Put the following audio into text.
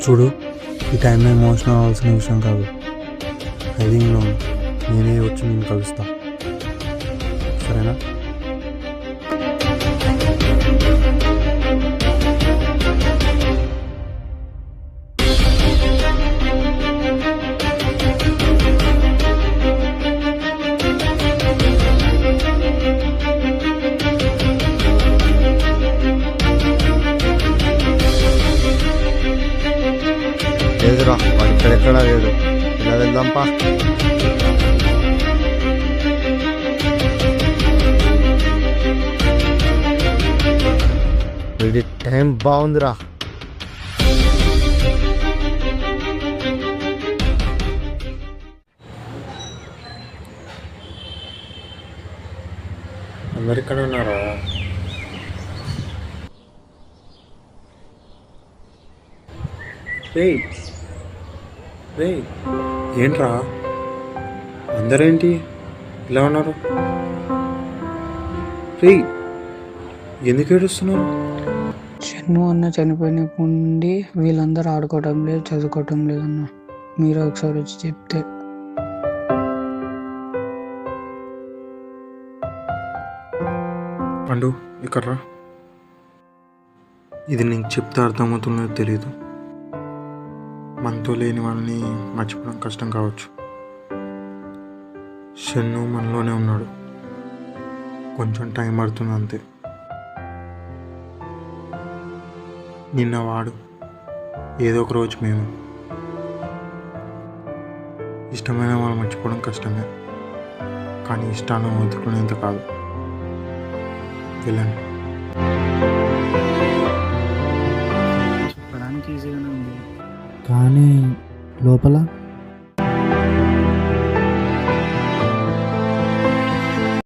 చూడు, ఈ టైంలో ఎమోషనల్ అవ్వాల్సిన విషయం కాదు. హైడింగ్లో నేనే వచ్చి నేను కలుస్తా, సరేనా? లేదురా, వాడు ఇక్కడెక్కడా లేదు. ఇలా వెళ్దాంపా. వీడి టైం బాగుందిరా. అందరు ఇక్కడ ఉన్నారా? రే రే, ఏంట్రా అందరేంటి ఇలా ఉన్నారు? రే, ఎందుకు ఏడుస్తున్నారు? చెన్ను అన్న చనిపోయినప్పటి నుండి వీళ్ళందరూ ఆడుకోవటం లేదు, చదువుకోవటం లేదన్న. మీరు ఒకసారి వచ్చి చెప్తే. పండు, ఇక్కడ రా. ఇది నీకు చెప్తే అర్థమవుతుందో తెలీదు. మనతో లేని వాళ్ళని మర్చిపోవడం కష్టం కావచ్చు. షన్ను మనలోనే ఉన్నాడు, కొంచెం టైం పడుతుంది అంతే. నిన్న వాడు, ఏదో ఒక రోజు మేము. ఇష్టమైన వాళ్ళు మర్చిపోవడం కష్టమే, కానీ ఇష్టాలను వదులుకునేంత కాదు. వెళ్ళండి. చెప్పడానికి ఈజీగానే ఉంది, కానీ లోపల